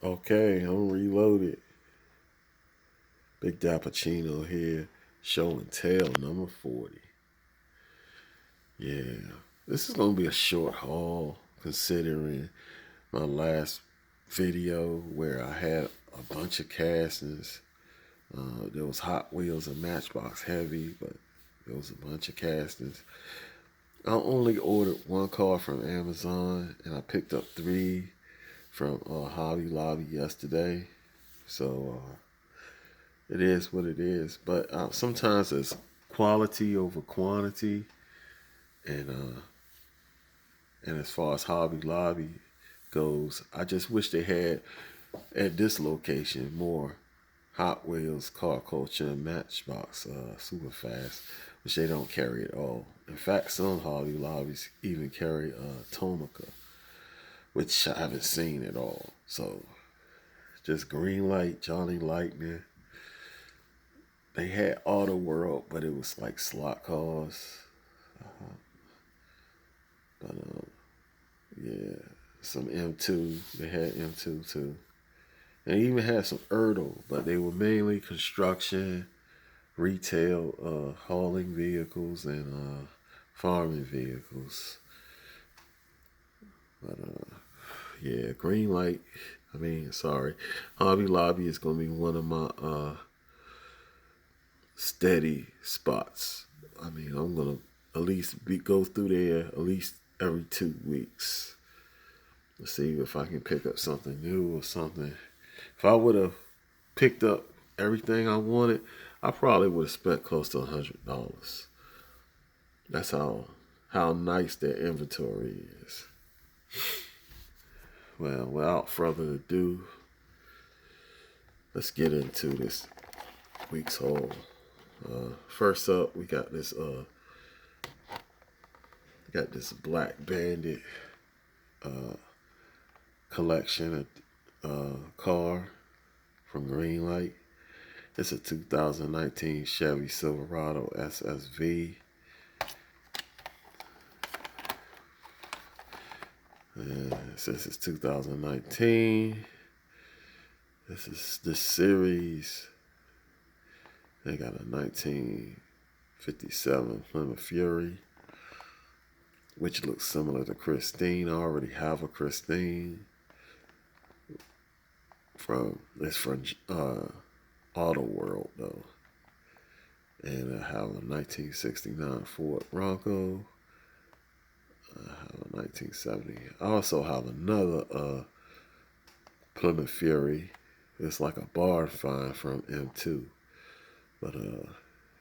Okay, I'm reloaded. Big Dappuccino here, show and tell number 40. Yeah, this is going to be a short haul considering my last video where I had a bunch of castings. There was Hot Wheels and Matchbox heavy, but there was a bunch of castings. I only ordered one car from Amazon and I picked up three from Hobby Lobby yesterday. So it is what it is. But sometimes it's quality over quantity, and and as far as Hobby Lobby goes, I just wish they had at this location more Hot Wheels, Car Culture, and Matchbox Super Fast, which they don't carry at all. In fact, some Hobby Lobbies even carry Tomica, which I haven't seen at all. So just Greenlight, Johnny Lightning. They had Auto World, but it was like slot cars. Uh, but yeah, some M2. They had M2 too. They even had some Ertl, but they were mainly construction, retail, hauling vehicles, and farming vehicles. But yeah, Greenlight. Sorry, Hobby Lobby is gonna be one of my steady spots. I'm gonna at least go through there at least every 2 weeks. Let's see if I can pick up something new or something. If I would have picked up everything I wanted, I probably would have spent close to $100. That's how nice their inventory is. Well, without further ado, let's get into this week's haul. First up, we got this Black Bandit uh, collection car from Greenlight. It's a 2019 Chevy Silverado SSV. And since it's 2019, this is this series. They got a 1957 Plymouth Fury, which looks similar to Christine. I already have a Christine from Auto World though, and I have a 1969 Ford Bronco. I have a 1970. I also have another Plymouth Fury. It's like a barn find from M2, but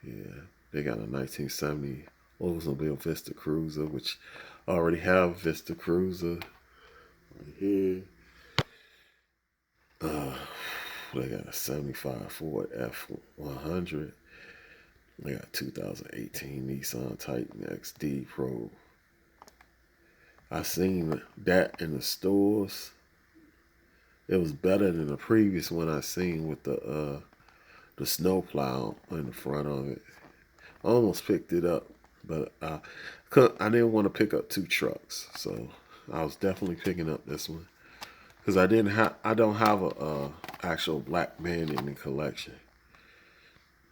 yeah, they got a 1970 Oldsmobile Vista Cruiser, which I already have Vista Cruiser right here. Uh, they got a 75 Ford F100. They got 2018 Nissan Titan XD Pro. I seen that in the stores. It was better than the previous one I seen with the snowplow in the front of it. I almost picked it up, but I didn't want to pick up two trucks, so I was definitely picking up this one because I don't have a actual black man in the collection.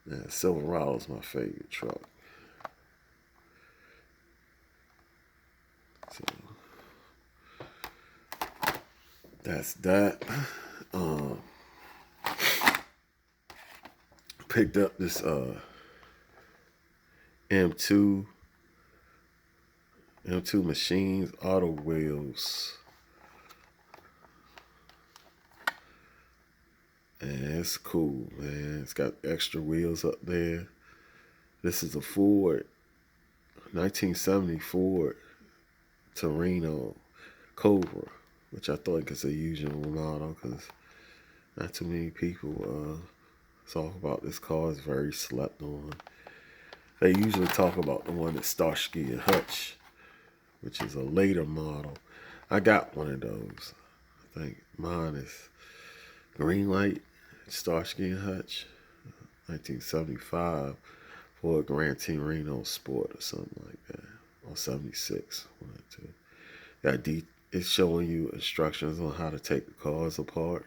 Yeah, Silverado is my favorite truck. So that's that. Um, Picked up this M2 M2 Machines Auto Wheels. And it's cool, man. It's got extra wheels up there. This is a Ford, 1970 Ford Torino Cobra, which I thought is a usual model because not too many people talk about this car. It's very slept on. They usually talk about the one that's Starsky and Hutch, which is a later model. I got one of those. I think mine is Greenlight, Starsky and Hutch, 1975 Ford Grand Torino Sport or something like that, or 76, one or two. It's showing you instructions on how to take the cars apart.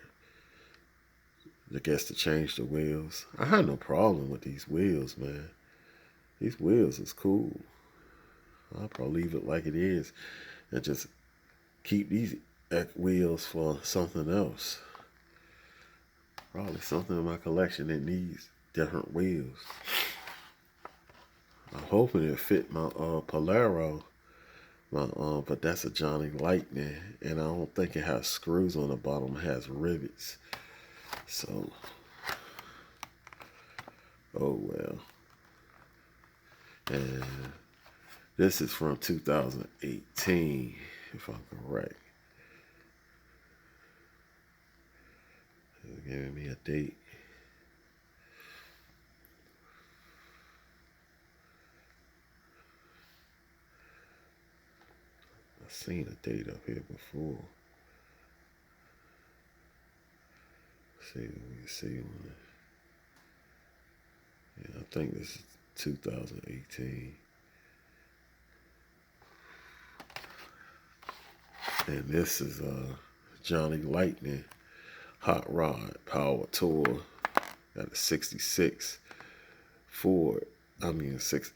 I guess to change the wheels. I had no problem with these wheels, man. These wheels is cool. I'll probably leave it like it is and just keep these wheels for something else. Probably something in my collection that needs different wheels. I'm hoping it fit my Polaro, but that's a Johnny Lightning, and I don't think it has screws on the bottom. It has rivets. So, oh well. And this is from 2018, if I'm correct. They're giving me a date. I've seen a date up here before. See, let me see one. Yeah, I think this is 2018. And this is Johnny Lightning Hot Rod Power Tour. Got a 66 Ford. I'm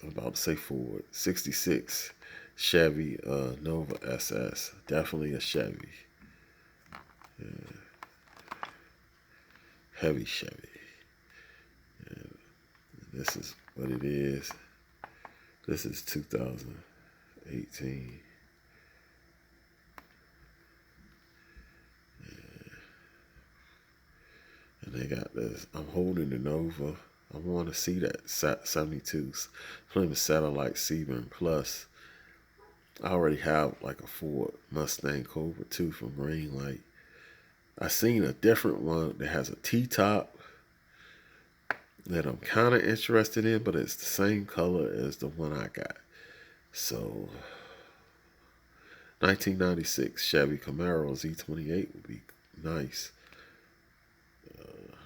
about to say Ford. 66 Chevy Nova SS. Definitely a Chevy. Yeah. Heavy Chevy. And this is what it is. This is 2018. And they got this. I'm holding the Nova. I want to see that 72 Plymouth Satellite Seaburn Plus. I already have like a Ford Mustang Cobra 2 from Greenlight. I seen a different one that has a T-top that I'm kind of interested in, but it's the same color as the one I got. So, 1996 Chevy Camaro Z28 would be nice.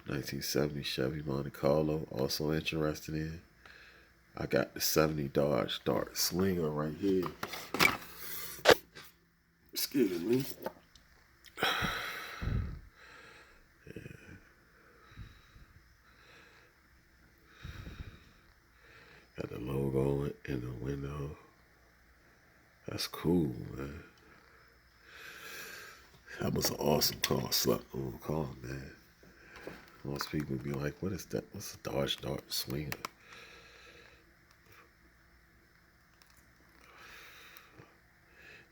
1970 Chevy Monte Carlo, also interested in. I got the 70 Dodge Dart Slinger right here. Excuse me. Yeah. Got the logo in the window. That's cool, man. That was an awesome car. Slept on the car, man. Most people would be like, what is that? What's a Dodge Dart Slinger?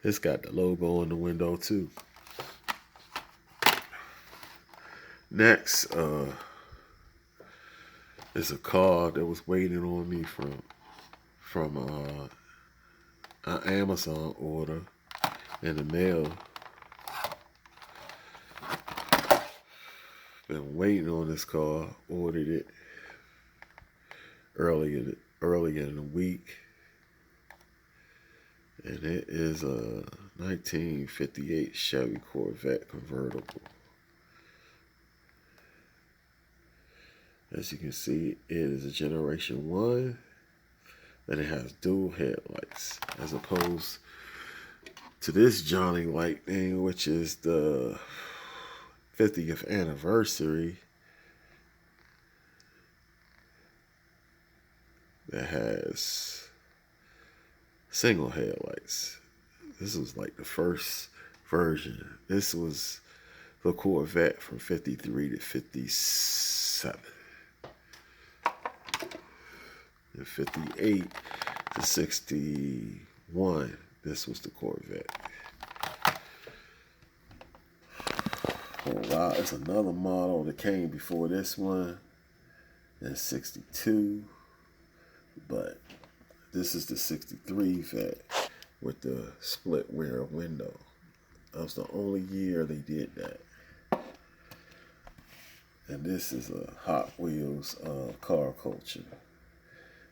It's got the logo on the window too. Next, is a car that was waiting on me from an Amazon order in the mail. Been waiting on this car. Ordered it earlier in the week. And it is a 1958 Chevy Corvette convertible. As you can see, it is a Generation 1. And it has dual headlights. As opposed to this Johnny Lightning, which is the 50th anniversary. That has single headlights. This was like the first version. This was the Corvette from 53 to 57. And 58 to 61. This was the Corvette. Oh wow, it's another model that came before this one. That's 62. But this is the 63 Vet with the split rear window. That was the only year they did that. And this is a Hot Wheels car culture.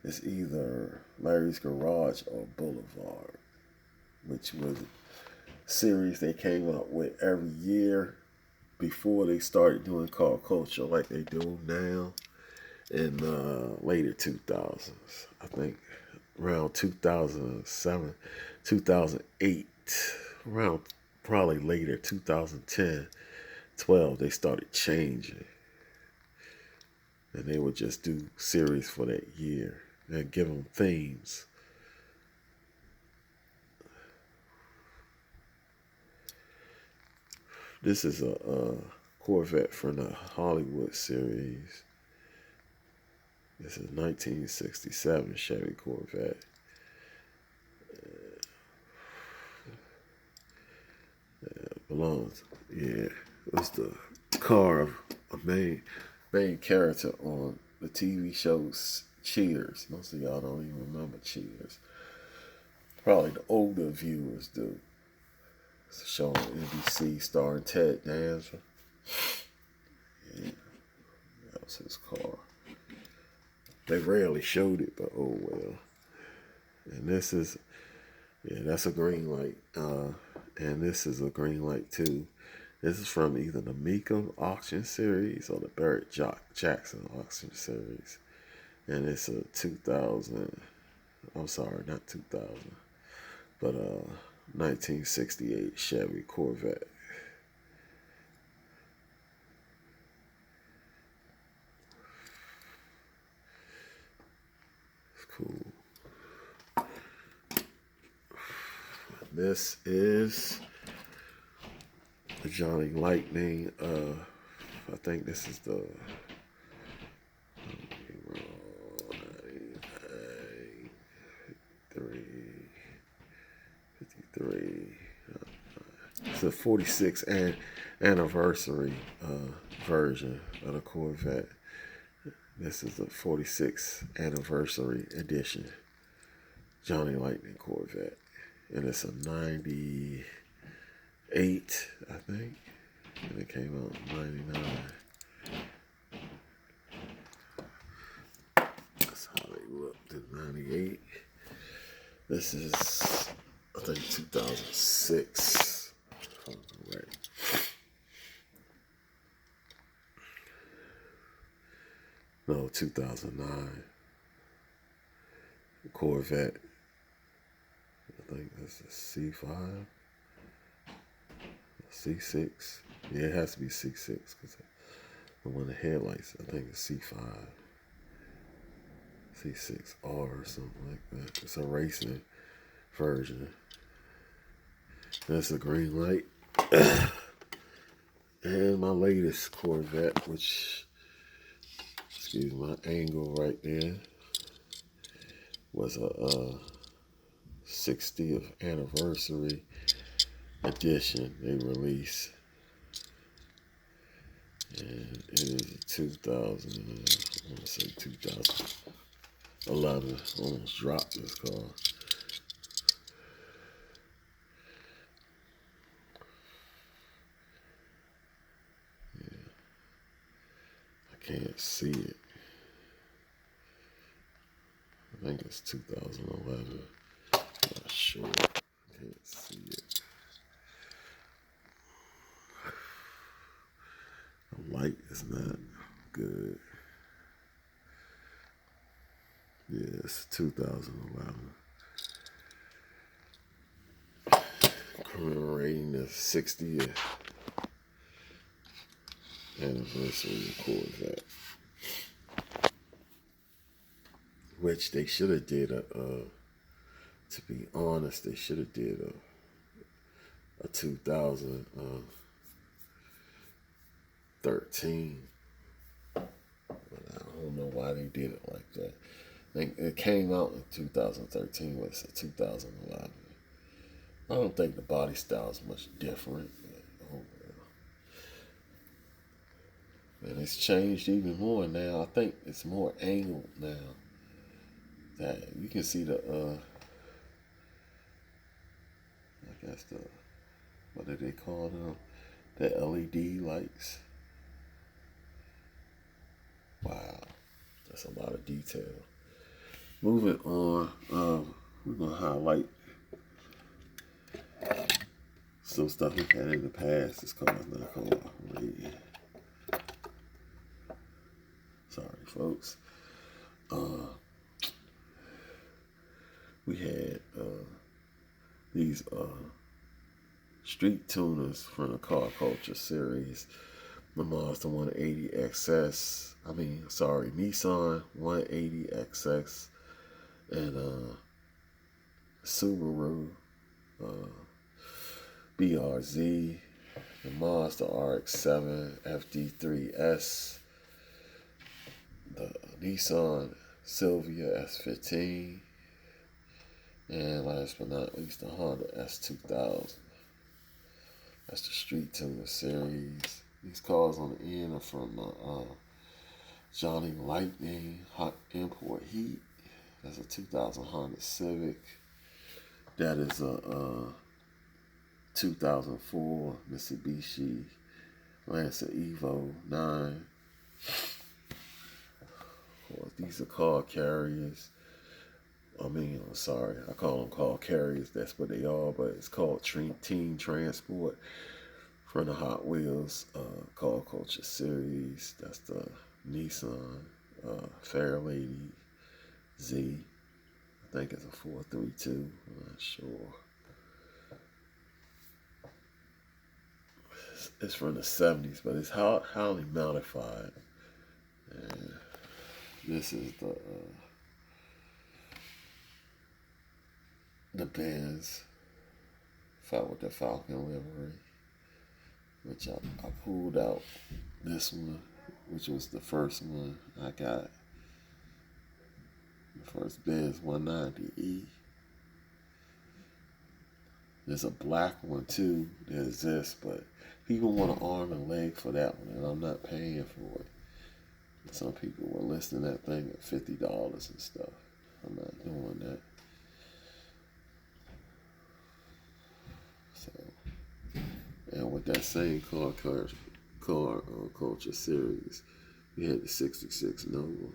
It's either Larry's Garage or Boulevard, which was a series they came up with every year before they started doing car culture like they do now in later 2000s. I think around 2007, 2008, around probably later 2010, 12, they started changing. and they would just do series for that year and give them themes. This is a Corvette from the Hollywood series. This is 1967 Chevy Corvette. Belongs, yeah, it's the car of a main character on the TV shows Cheers. Most of y'all don't even remember Cheers. Probably the older viewers do. It's a show on NBC starring Ted Danson. Yeah, that was his car. They rarely showed it, but oh well. And this is, yeah, that's a Greenlight. And this is a Greenlight too. This is from either the Mecum auction series or the Barrett Jackson auction series. And it's a 2000, I'm sorry, not 2000, but 1968 Chevy Corvette. It's cool. This is the Johnny Lightning. I think this is the 53. It's the 46th anniversary version of the Corvette. This is the 46th anniversary edition Johnny Lightning Corvette. And it's a 98, I think. And it came out in 99. That's how they looked in 98. This is, I think, 2006. Right. No, 2009. The Corvette. I think that's a C5. C6. Yeah, it has to be C6 because the one of the headlights, I think, is C5. C6R or something like that. It's a racing version. That's a Greenlight. And my latest Corvette, which, excuse my angle right there, was a 60th anniversary edition they released. And it is a 2000, I want to say 2011. Almost dropped this car. Yeah, I can't see it. I think it's 2011. I'm not sure. I can't see it. The light is not good. Yeah, it's 2011. Commemorating the 60th anniversary of Corvette. Which they should have did to be honest, they should have did a 2013. But I don't know why they did it like that. I think it came out in 2013, but it's a 2011. I don't think the body style is much different. But, oh well. And it's changed even more now. I think it's more angled now. That you can see the I guess the, what do they call them? The LED lights. Wow, that's a lot of detail. Moving on, we're gonna highlight some stuff we had in the past. This car's not gonna read. Sorry, folks. We had these street tuners from the Car Culture series. the Mazda 180 XS. Nissan 180 XS and Subaru BRZ, the Mazda RX-7 FD3S, the Nissan Silvia S15, and last but not least, the Honda S2000. That's the Street Tuner series. These cars on the end are from Johnny Lightning Hot Import Heat. That's a 2000 Honda Civic. That is a 2004 Mitsubishi Lancer Evo 9. Of course, these are car carriers. I call them car carriers. That's what they are, but it's called Team Transport from the Hot Wheels Car Culture series. That's the Nissan Fairlady Z. I think it's a 432. I'm not sure. It's from the 70s, but it's highly modified. And this is the Benz with the Falcon livery, which I pulled out this one, which was the first one I got. The first Benz 190E. There's a black one too that exists, but people want an arm and leg for that one, and I'm not paying for it. And some people were listing that thing at $50 and stuff. I'm not doing that. So, and with that same car culture series, we had the 66 Nova.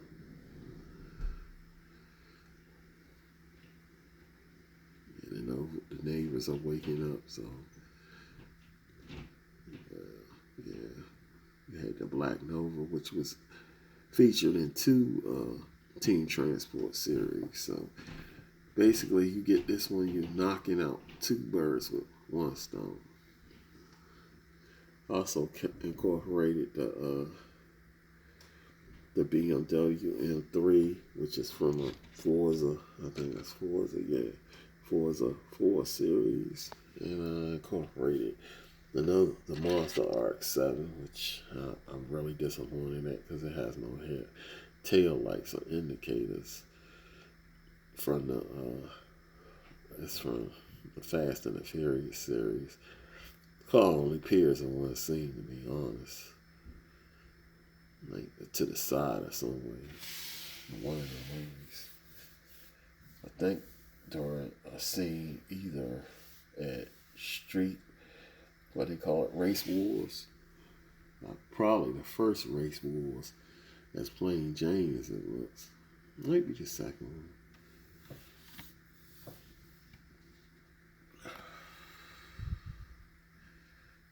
And the neighbors are waking up, so we had the Black Nova, which was featured in two Team Transport series. So basically, you get this one, you're knocking out two birds with one stone. Also incorporated the BMW M3, which is from a Forza, I think that's Forza, Forza 4 series, and incorporated the Mazda RX-7, which I'm really disappointed at because it has no tail lights or indicators. It's from the Fast and the Furious series. The car only appears in one scene, to be honest, like to the side or somewhere, in one of the movies. I think during a scene either at what they call it, Race Wars. Probably the first Race Wars as Plain Jane as it looks. Might be the second one.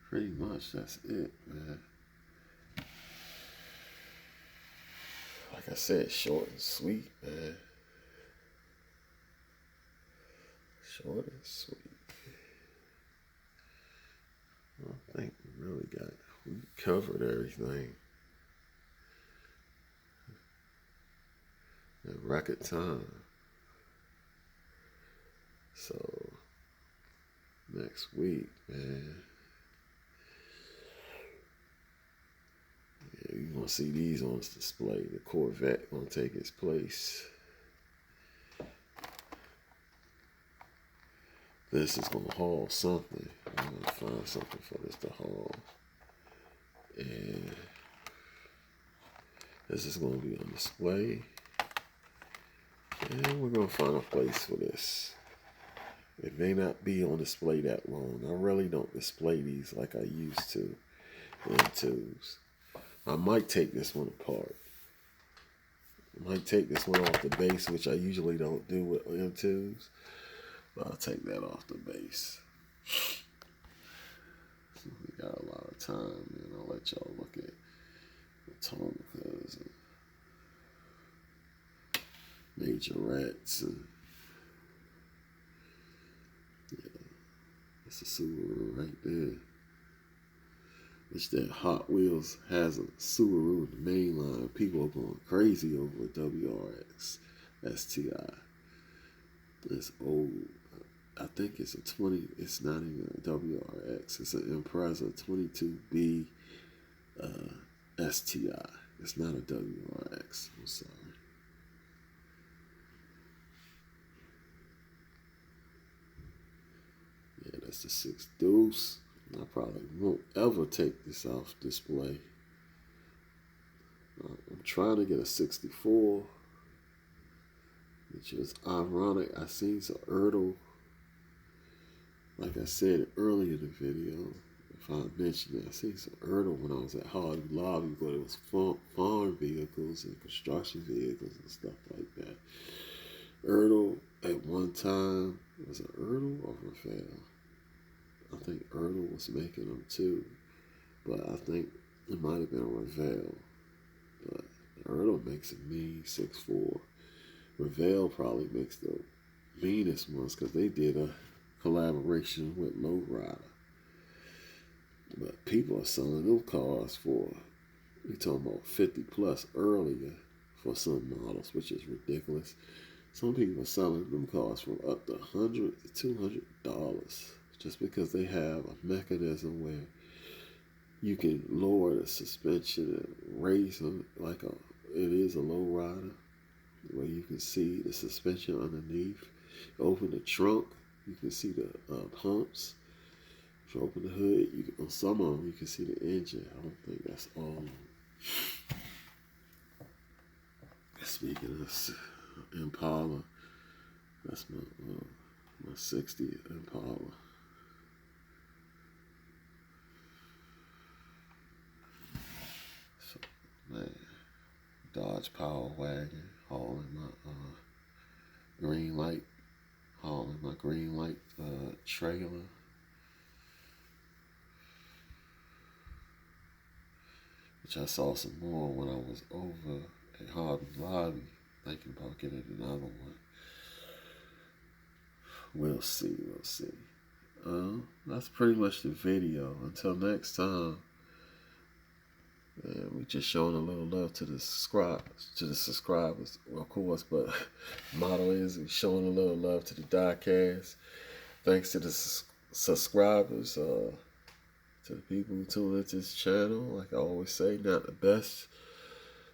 Pretty much that's it, man. Like I said, short and sweet, man. Short and sweet. I think we covered everything in record time. So next week, man, you're gonna see these on display. The Corvette gonna take its place. This is gonna haul something. I'm gonna find something for this to haul. And this is gonna be on display. And we're gonna find a place for this. It may not be on display that long. I really don't display these like I used to in tubes. I might take this one apart. I might take this one off the base, which I usually don't do with M2s. But I'll take that off the base. So we got a lot of time, and I'll let y'all look at the Tomicas and Majorettes. And yeah, that's a Subaru right there. It's that Hot Wheels has a Subaru in the main line. People are going crazy over a WRX STI. It's old. I think it's a 20. It's not even a WRX. It's an Impreza 22B STI. It's not a WRX. I'm sorry. Yeah, that's the 6 Deuce. I probably won't ever take this off display. I'm trying to get a 64, which is ironic. I seen some Ertl, like I said earlier in the video, if I mentioned it, I seen some Ertl when I was at Hobby Lobby, but it was farm vehicles and construction vehicles and stuff like that. Ertl at one time, was it Ertl or Rafael? I think Ertl was making them too, but I think it might have been Ravel. But Ertl makes a mean 6'4". Ravel probably makes the meanest ones because they did a collaboration with Lowrider. But people are selling them cars for, we talking about 50 plus earlier for some models, which is ridiculous. Some people are selling them cars for up to $100 to $200 just because they have a mechanism where you can lower the suspension and raise them like it is a low rider, where you can see the suspension underneath. Open the trunk, you can see the pumps. If you open the hood, on some of them you can see the engine. I don't think that's all. Speaking of Impala, that's my 60 Impala. So, man, Dodge Power Wagon hauling my Greenlight, hauling my Greenlight trailer. Which I saw some more when I was over at Hobby Lobby, thinking about getting another one. We'll see. That's pretty much the video. Until next time, we just showing a little love to the subscribers, well, of course, but motto is showing a little love to the diecast. Thanks to the subscribers, to the people who tune into this channel. Like I always say, not the best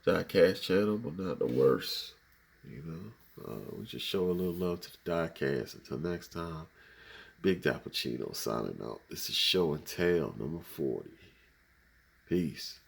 diecast channel, but not the worst. You know, we just show a little love to the diecast. Until next time, Big Dappuccino signing out. This is Show and Tell number 40. Peace.